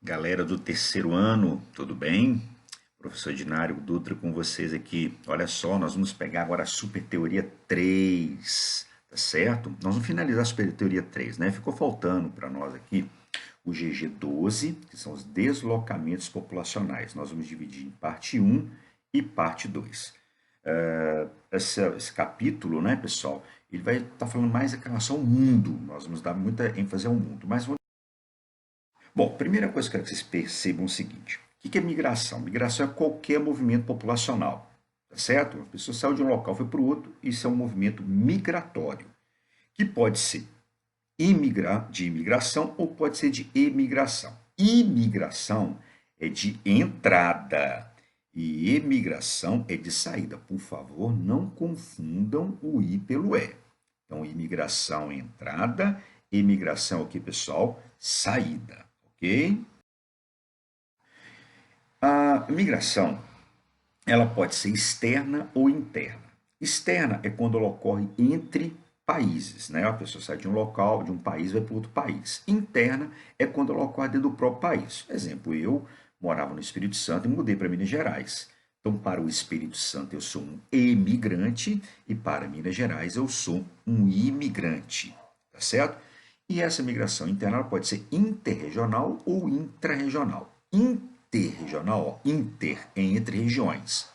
Galera do terceiro ano, tudo bem? Professor Dinário Dutra com vocês aqui. Olha só, nós vamos pegar agora a Super Teoria 3, tá certo? Nós vamos finalizar a Super Teoria 3, né? Ficou faltando para nós aqui o GG12, que são os deslocamentos populacionais. Nós vamos dividir em parte 1 e parte 2. Esse capítulo, né, pessoal, ele vai estar falando mais em relação ao mundo. Nós vamos dar muita ênfase ao mundo, mas bom, primeira coisa que eu quero que vocês percebam é o seguinte: o que é migração? Migração é qualquer movimento populacional, tá certo? A pessoa saiu de um local, foi para o outro, isso é um movimento migratório, que pode ser de imigração ou pode ser de emigração. Imigração é de entrada e emigração é de saída. Por favor, não confundam o I pelo E. Então, imigração é entrada, emigração é o que, pessoal? Saída. Ok? A migração, ela pode ser externa ou interna. Externa é quando ela ocorre entre países, né? A pessoa sai de um local, de um país, vai para outro país. Interna é quando ela ocorre dentro do próprio país. Exemplo, eu morava no Espírito Santo e mudei para Minas Gerais. Então, para o Espírito Santo, eu sou um emigrante e para Minas Gerais, eu sou um imigrante, tá certo? E essa migração interna ela pode ser interregional ou intrarregional. Interregional, ó, inter é entre regiões.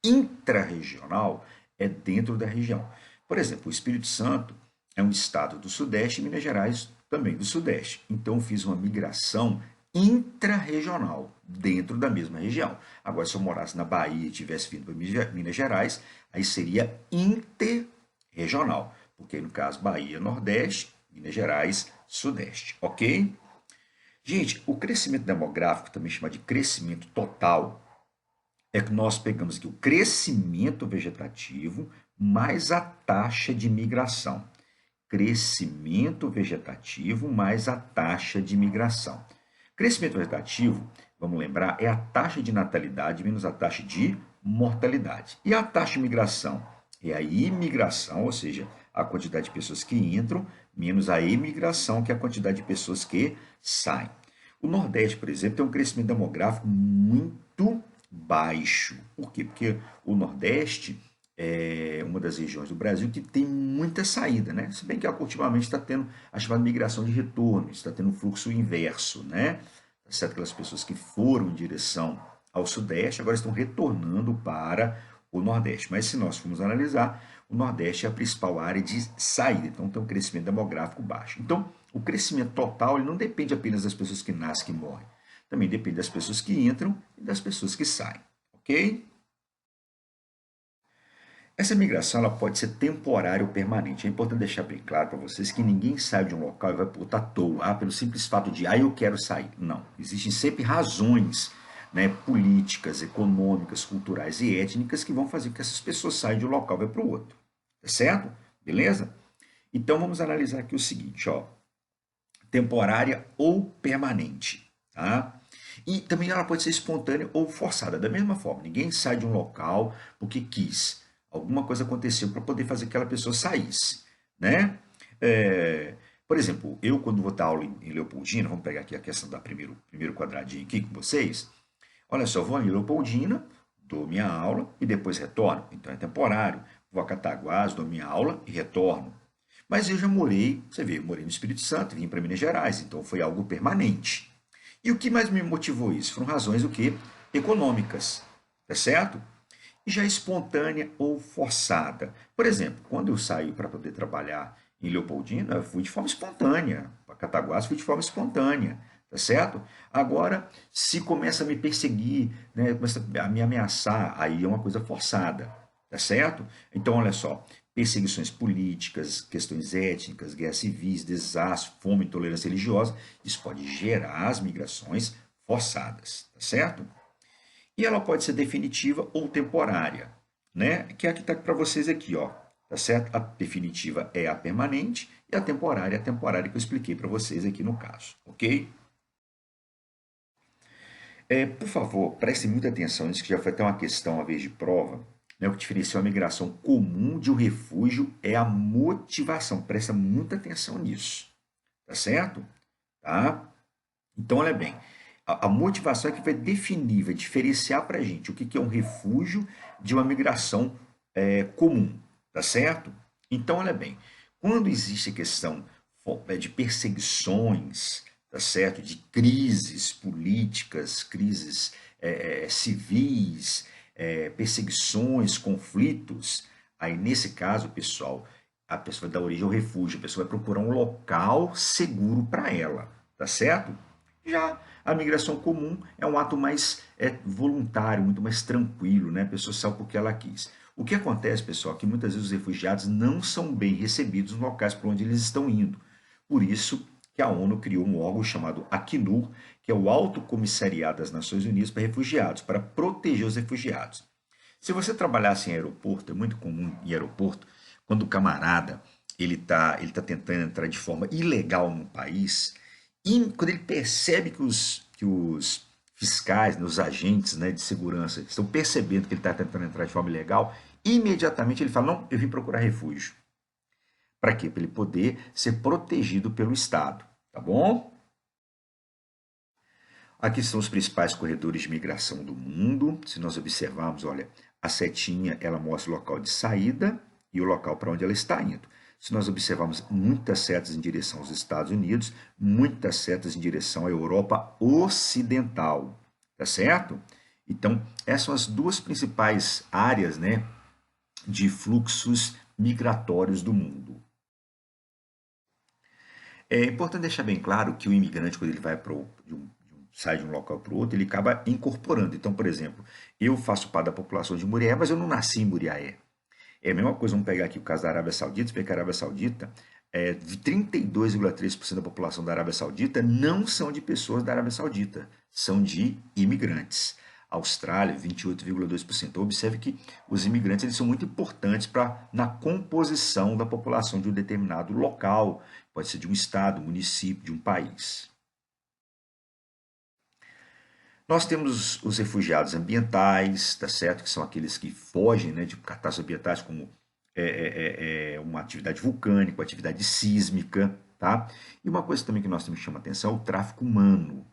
Intrarregional é dentro da região. Por exemplo, o Espírito Santo é um estado do Sudeste e Minas Gerais também do Sudeste. Então, eu fiz uma migração intrarregional dentro da mesma região. Agora, se eu morasse na Bahia e tivesse vindo para Minas Gerais, aí seria interregional, porque no caso Bahia Nordeste, Minas Gerais Sudeste, ok? Gente, o crescimento demográfico, também chamado de crescimento total, é que nós pegamos aqui o crescimento vegetativo mais a taxa de migração. Crescimento vegetativo mais a taxa de migração. Crescimento vegetativo, vamos lembrar, é a taxa de natalidade menos a taxa de mortalidade. E a taxa de migração é a imigração, ou seja, a quantidade de pessoas que entram, menos a emigração, que é a quantidade de pessoas que saem. O Nordeste, por exemplo, tem um crescimento demográfico muito baixo. Por quê? Porque o Nordeste é uma das regiões do Brasil que tem muita saída, né? Se bem que ultimamente está tendo a chamada migração de retorno, está tendo um fluxo inverso, né? Tá certo? Aquelas pessoas que foram em direção ao Sudeste agora estão retornando para o Nordeste. Mas se nós formos analisar, o Nordeste é a principal área de saída, então tem um crescimento demográfico baixo. Então, o crescimento total ele não depende apenas das pessoas que nascem e morrem, também depende das pessoas que entram e das pessoas que saem, ok? Essa migração ela pode ser temporária ou permanente. É importante deixar bem claro para vocês que ninguém sai de um local e vai para outro à toa, pelo simples fato de, eu quero sair. Não. Existem sempre razões, né, políticas, econômicas, culturais e étnicas que vão fazer com que essas pessoas saiam de um local e vão para o outro. Tá certo? Beleza? Então vamos analisar aqui o seguinte, ó. Temporária ou permanente, tá? E também ela pode ser espontânea ou forçada. Da mesma forma, ninguém sai de um local porque quis. Alguma coisa aconteceu para poder fazer que aquela pessoa saísse, né? Por exemplo, eu quando vou dar aula em Leopoldina, vamos pegar aqui a questão da primeiro quadradinho aqui com vocês. Olha só, eu vou em Leopoldina, dou minha aula e depois retorno. Então é temporário. Vou a Cataguás, dou minha aula e retorno. Mas eu já morei, você vê, eu morei no Espírito Santo, vim para Minas Gerais, então foi algo permanente. E o que mais me motivou isso? Foram razões o quê? Econômicas, tá certo? E já espontânea ou forçada. Por exemplo, quando eu saí para poder trabalhar em Leopoldina, eu fui de forma espontânea. Para Cataguás, fui de forma espontânea, tá certo? Agora, se começa a me perseguir, né, começa a me ameaçar, aí é uma coisa forçada, tá certo? Então, olha só, perseguições políticas, questões étnicas, guerras civis, desastres, fome, intolerância religiosa, isso pode gerar as migrações forçadas, tá certo? E ela pode ser definitiva ou temporária, né? Que é a que está para vocês aqui, ó. Tá certo? A definitiva é a permanente e a temporária é a temporária que eu expliquei para vocês aqui no caso, ok? Por favor, prestem muita atenção nisso, que já foi até uma questão, uma vez de prova. Né? O que diferencia uma migração comum de um refúgio é a motivação. Presta muita atenção nisso, tá certo? Tá? Então, olha bem, A motivação é que vai definir, vai diferenciar para a gente o que, que é um refúgio de uma migração comum, tá certo? Então, olha bem, quando existe a questão de perseguições, tá certo? De crises políticas, crises civis, perseguições, conflitos, aí nesse caso, pessoal, a pessoa vai dar origem ao refúgio, a pessoa vai procurar um local seguro para ela, tá certo? Já a migração comum é um ato mais voluntário, muito mais tranquilo, né? A pessoa sai porque ela quis. O que acontece, pessoal, é que muitas vezes os refugiados não são bem recebidos nos locais para onde eles estão indo. Por isso que a ONU criou um órgão chamado Acnur, que é o Alto Comissariado das Nações Unidas para Refugiados, para proteger os refugiados. Se você trabalhasse em aeroporto, é muito comum em aeroporto, quando o camarada ele tá tentando entrar de forma ilegal no país, e quando ele percebe que os fiscais, né, os agentes, né, de segurança estão percebendo que ele está tentando entrar de forma ilegal, imediatamente ele fala, não, eu vim procurar refúgio. Para quê? Para ele poder ser protegido pelo Estado, tá bom? Aqui são os principais corredores de migração do mundo. Se nós observarmos, olha, a setinha ela mostra o local de saída e o local para onde ela está indo. Se nós observarmos muitas setas em direção aos Estados Unidos, muitas setas em direção à Europa Ocidental, tá certo? Então, essas são as duas principais áreas, né, de fluxos migratórios do mundo. É importante deixar bem claro que o imigrante, quando ele vai sai de um local para o outro, ele acaba incorporando. Então, por exemplo, eu faço parte da população de Murié, mas eu não nasci em Muriaé. É a mesma coisa, vamos pegar aqui o caso da Arábia Saudita, você vê que a Arábia Saudita, de 32,3% da população da Arábia Saudita não são de pessoas da Arábia Saudita, são de imigrantes. Austrália, 28,2%. Observe que os imigrantes eles são muito importantes na composição da população de um determinado local, pode ser de um estado, município, de um país. Nós temos os refugiados ambientais, tá certo? Que são aqueles que fogem, né, de catástrofes ambientais, como uma atividade vulcânica, uma atividade sísmica, tá? E uma coisa também que nós temos que chamar atenção é o tráfico humano,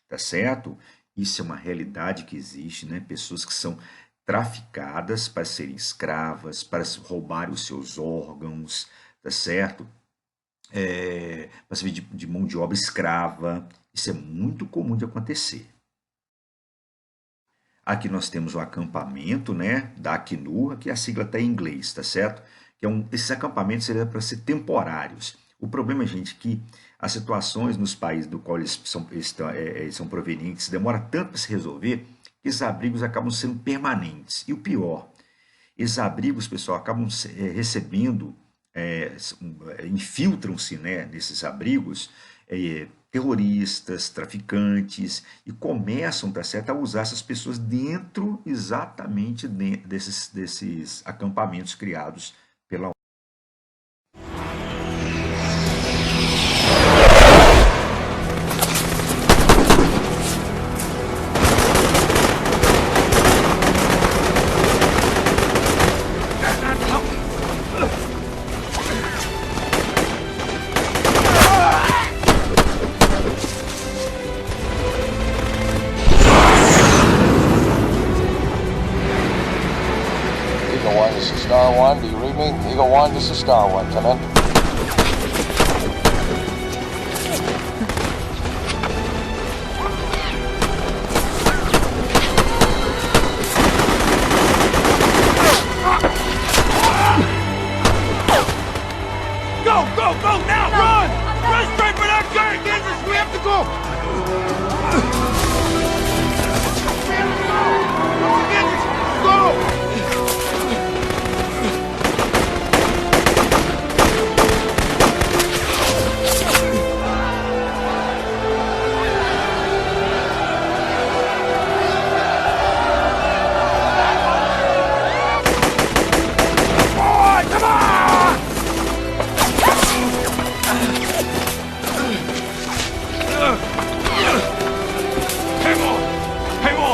tá certo? Isso é uma realidade que existe, né? Pessoas que são traficadas para serem escravas, para roubarem os seus órgãos, tá certo? Para servir de mão de obra escrava. Isso é muito comum de acontecer. Aqui nós temos o acampamento, né, da Acnur, aqui a sigla está em inglês, tá certo? Esses acampamentos seriam para ser temporários. O problema, gente, é que as situações nos países do qual eles são provenientes demora tanto para se resolver que esses abrigos acabam sendo permanentes. E o pior, esses abrigos, pessoal, acabam recebendo, infiltram-se, né, nesses abrigos, terroristas, traficantes, e começam, tá certo, a usar essas pessoas exatamente dentro desses acampamentos criados pela ONU. This is Star One, do you read me? Eagle One, this is Star One, come in. Go, go, go, now, run! Run straight for that gate! Business, we have to go! Go!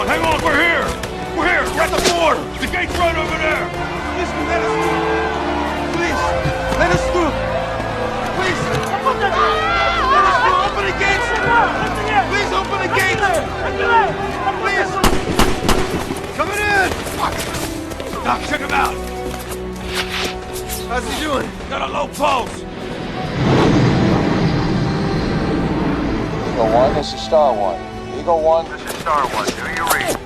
Hang on, we're here! We're at the border! The gate Doc, check him out. How's he doing? Got a low pulse. Eagle 1, this is Star 1. Eagle 1. This is Star 1. Do you read?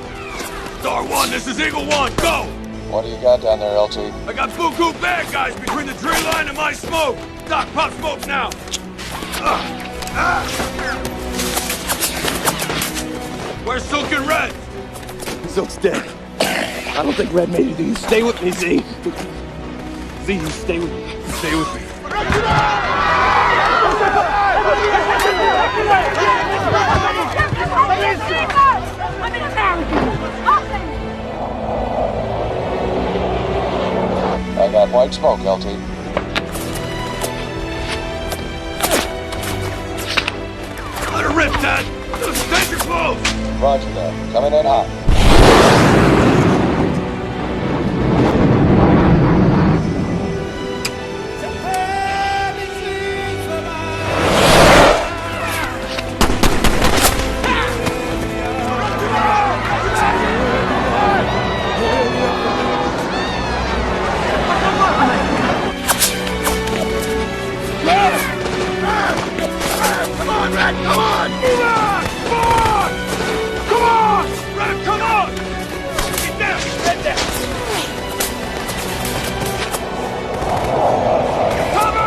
Star 1, this is Eagle 1. Go! What do you got down there, LT? I got buku bad guys between the tree line and my smoke. Doc, pop smoke now. Where's Silk and Red? Silk's dead. I don't think Red made it. You stay with me, Z. Z, you stay with me. Stay with me. I'm an American. I got white smoke, LT. Let her rip, Dad. Stay your clothes. Roger that. Coming in hot. Come on, Red! Come on! Move on! Come on! Come on! Red, come on! Get down! Get down! Cover!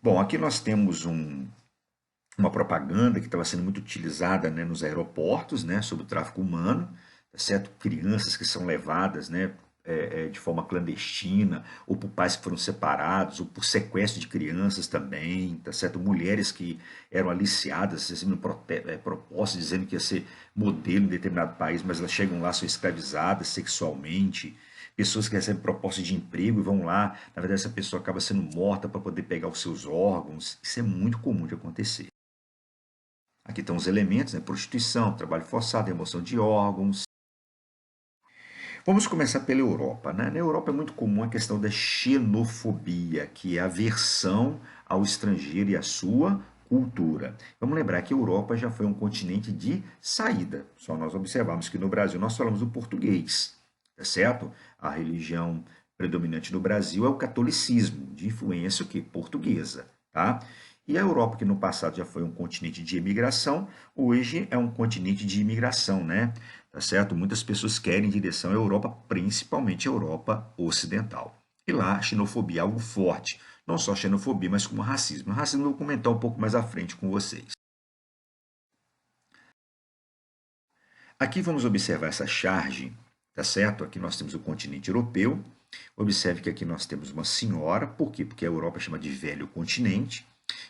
Bom, aqui nós temos uma propaganda que estava sendo muito utilizada, né, nos aeroportos, né, sobre o tráfico humano, tá certo? Crianças que são levadas, né, de forma clandestina, ou por pais que foram separados, ou por sequestro de crianças também, tá certo? Mulheres que eram aliciadas, recebendo propostas dizendo que ia ser modelo em determinado país, mas elas chegam lá, são escravizadas sexualmente. Pessoas que recebem proposta de emprego e vão lá, na verdade essa pessoa acaba sendo morta para poder pegar os seus órgãos. Isso é muito comum de acontecer. Aqui estão os elementos, né? Prostituição, trabalho forçado, remoção de órgãos. Vamos começar pela Europa, né? Na Europa é muito comum a questão da xenofobia, que é a aversão ao estrangeiro e à sua cultura. Vamos lembrar que a Europa já foi um continente de saída. Só nós observamos que no Brasil nós falamos o português. Tá certo? A religião predominante no Brasil é o catolicismo, de influência o quê? Portuguesa, tá? E a Europa, que no passado já foi um continente de imigração, hoje é um continente de imigração, né? Tá certo? Muitas pessoas querem em direção à Europa, principalmente a Europa ocidental. E lá a xenofobia é algo forte, não só xenofobia, mas como racismo. O racismo eu vou comentar um pouco mais à frente com vocês. Aqui vamos observar essa charge. Tá certo? Aqui nós temos o continente europeu. Observe que aqui nós temos uma senhora. Por quê? Porque a Europa chama de velho continente,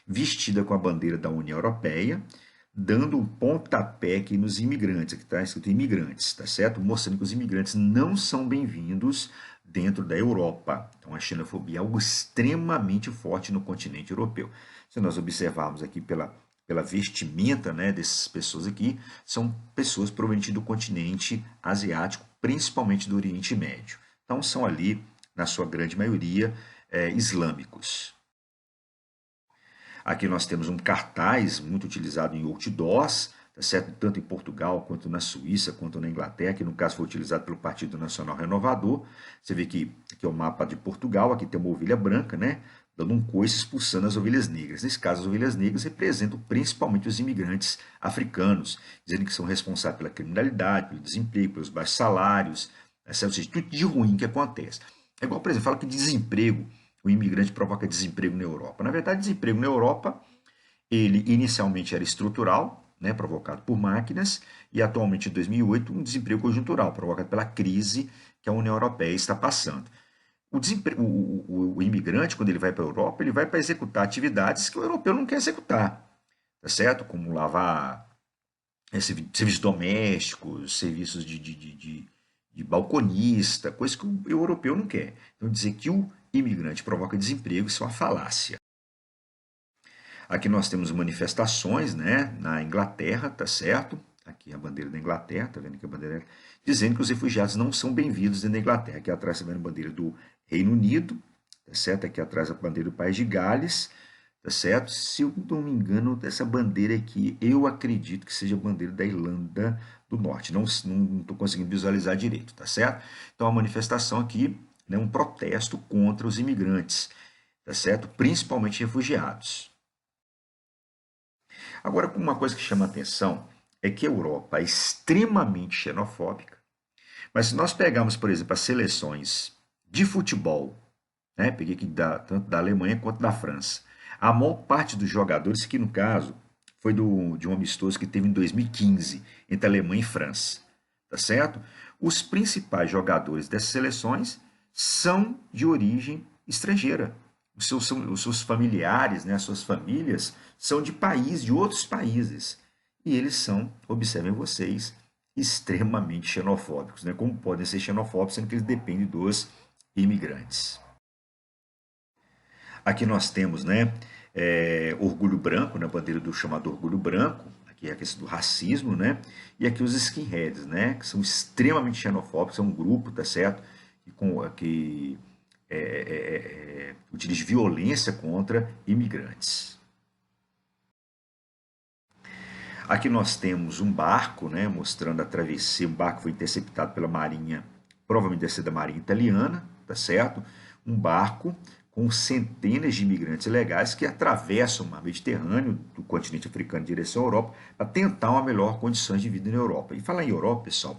vestida com a bandeira da União Europeia, dando um pontapé aqui nos imigrantes. Aqui está escrito imigrantes, tá certo? Mostrando que os imigrantes não são bem-vindos dentro da Europa. Então a xenofobia é algo extremamente forte no continente europeu. Se nós observarmos aqui pela vestimenta, né, dessas pessoas aqui, são pessoas provenientes do continente asiático, principalmente do Oriente Médio. Então, são ali, na sua grande maioria, islâmicos. Aqui nós temos um cartaz muito utilizado em outdoors, tá certo? Tanto em Portugal, quanto na Suíça, quanto na Inglaterra, que no caso foi utilizado pelo Partido Nacional Renovador. Você vê que aqui é o mapa de Portugal, aqui tem uma ovelha branca, né? Dando um coice expulsando as ovelhas negras. Nesse caso, as ovelhas negras representam principalmente os imigrantes africanos, dizendo que são responsáveis pela criminalidade, pelo desemprego, pelos baixos salários, ou seja, tudo de ruim que acontece. É igual, por exemplo, fala que desemprego, o imigrante provoca desemprego na Europa. Na verdade, desemprego na Europa Ele inicialmente era estrutural, né, provocado por máquinas, e atualmente, em 2008, um desemprego conjuntural, provocado pela crise que a União Europeia está passando. O imigrante, quando ele vai para a Europa, ele vai para executar atividades que o europeu não quer executar, tá certo? Como lavar serviços domésticos, serviços de balconista, coisa que o europeu não quer. Então, dizer que o imigrante provoca desemprego, isso é uma falácia. Aqui nós temos manifestações, né, na Inglaterra, tá certo? Aqui a bandeira da Inglaterra, tá vendo aqui a bandeira? Dizendo que os refugiados não são bem-vindos dentro da Inglaterra. Aqui atrás tá vendo a bandeira do Reino Unido, tá certo? Aqui atrás a bandeira do País de Gales, tá certo? Se eu não me engano, essa bandeira aqui, eu acredito que seja a bandeira da Irlanda do Norte. Não estou conseguindo visualizar direito, tá certo? Então a manifestação aqui, né, um protesto contra os imigrantes, tá certo? Principalmente refugiados. Agora, uma coisa que chama a atenção é que a Europa é extremamente xenofóbica, mas se nós pegarmos, por exemplo, as seleções de futebol, né, peguei aqui tanto da Alemanha quanto da França, a maior parte dos jogadores, que no caso foi de um amistoso que teve em 2015 entre Alemanha e França, tá certo? Os principais jogadores dessas seleções são de origem estrangeira. Os seus familiares, né, as suas famílias, são de outros países. E eles são, observem vocês, extremamente xenofóbicos, né? Como podem ser xenofóbicos, sendo que eles dependem dos imigrantes. Aqui nós temos, né, orgulho branco, na bandeira do chamado orgulho branco, aqui é a questão do racismo, né? E aqui os skinheads, né, que são extremamente xenofóbicos, são um grupo, tá certo? Que utiliza violência contra imigrantes. Aqui nós temos um barco, né, mostrando a travessia. Um barco foi interceptado pela Marinha, provavelmente deve ser da Marinha Italiana, tá certo? Um barco com centenas de imigrantes ilegais que atravessam o mar Mediterrâneo do continente africano em direção à Europa para tentar uma melhor condições de vida na Europa. E falar em Europa, pessoal,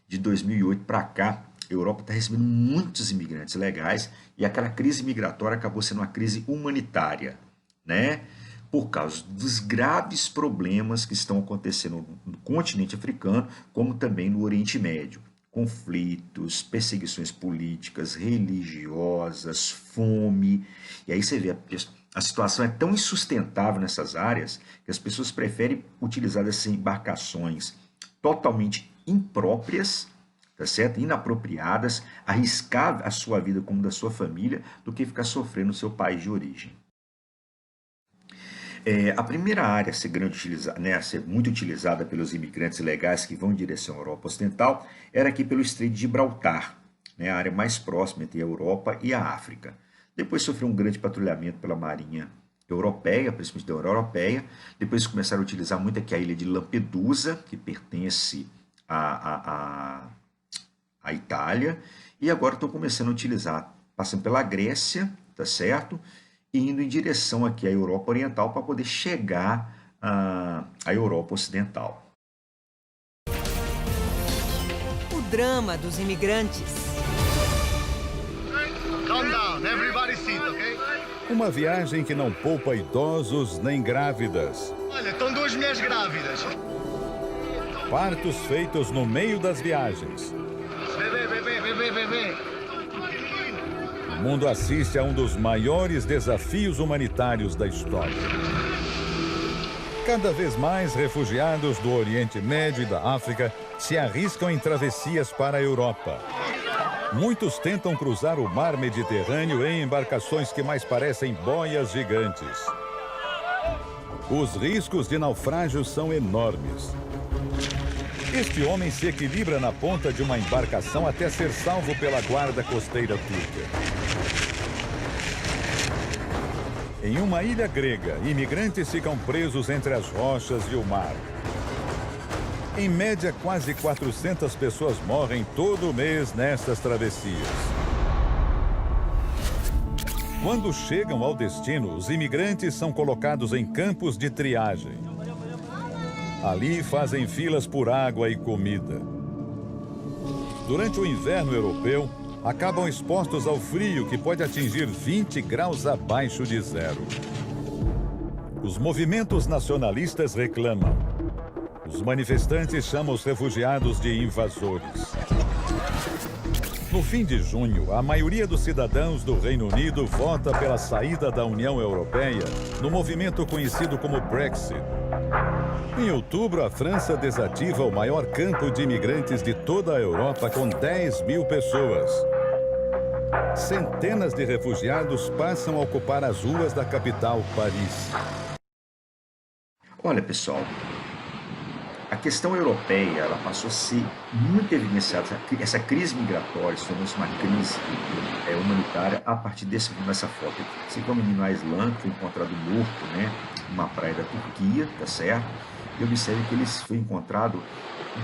de 2008 para cá, a Europa está recebendo muitos imigrantes legais e aquela crise migratória acabou sendo uma crise humanitária, né? Por causa dos graves problemas que estão acontecendo no continente africano, como também no Oriente Médio. Conflitos, perseguições políticas, religiosas, fome. E aí você vê, a situação é tão insustentável nessas áreas que as pessoas preferem utilizar essas embarcações totalmente impróprias, tá certo? Inapropriadas, arriscar a sua vida como da sua família, do que ficar sofrendo no seu país de origem. A primeira área a ser, a ser muito utilizada pelos imigrantes ilegais que vão em direção à Europa Ocidental era aqui pelo Estreito de Gibraltar, né, a área mais próxima entre a Europa e a África. Depois sofreu um grande patrulhamento pela Marinha Europeia, principalmente da União Europeia. Depois começaram a utilizar muito aqui a ilha de Lampedusa, que pertence à Itália, e agora estão começando a utilizar, passando pela Grécia, tá certo? E indo em direção aqui à Europa Oriental para poder chegar à Europa Ocidental. O drama dos imigrantes. Calm down, everybody sit, ok? Uma viagem que não poupa idosos nem grávidas. Olha, estão duas mulheres grávidas. Partos feitos no meio das viagens. Bebê. O mundo assiste a um dos maiores desafios humanitários da história. Cada vez mais refugiados do Oriente Médio e da África se arriscam em travessias para a Europa. Muitos tentam cruzar o mar Mediterrâneo em embarcações que mais parecem boias gigantes. Os riscos de naufrágio são enormes. Este homem se equilibra na ponta de uma embarcação até ser salvo pela guarda costeira turca. Em uma ilha grega, imigrantes ficam presos entre as rochas e o mar. Em média, quase 400 pessoas morrem todo mês nestas travessias. Quando chegam ao destino, os imigrantes são colocados em campos de triagem. Ali fazem filas por água e comida. Durante o inverno europeu, acabam expostos ao frio que pode atingir 20 graus abaixo de zero. Os movimentos nacionalistas reclamam. Os manifestantes chamam os refugiados de invasores. No fim de junho, a maioria dos cidadãos do Reino Unido vota pela saída da União Europeia no movimento conhecido como Brexit. Em outubro, a França desativa o maior campo de imigrantes de toda a Europa com 10 mil pessoas. Centenas de refugiados passam a ocupar as ruas da capital, Paris. Olha, pessoal, a questão europeia ela passou a ser muito evidenciada. Essa crise migratória se tornou uma crise humanitária a partir dessa foto aqui. Esse aqui é um menino na Islândia que foi encontrado morto, né, numa praia da Turquia, tá certo? E observe que ele foi encontrado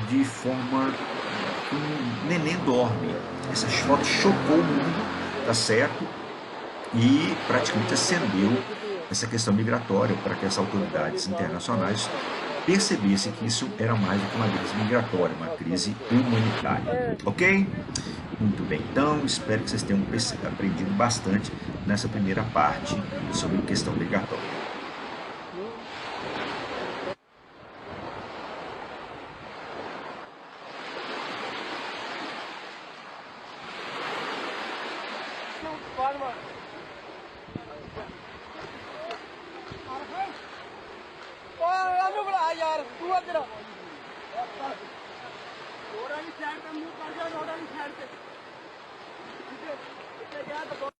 de forma que um neném dorme. Essa foto chocou o mundo, tá certo? E praticamente acendeu essa questão migratória para que as autoridades internacionais percebessem que isso era mais do que uma crise migratória, uma crise humanitária. Ok? Muito bem, então espero que vocês tenham aprendido bastante nessa primeira parte sobre questão migratória. यार तू इधर और वाली साइड पे मुंह कर दिया और वाली साइड पे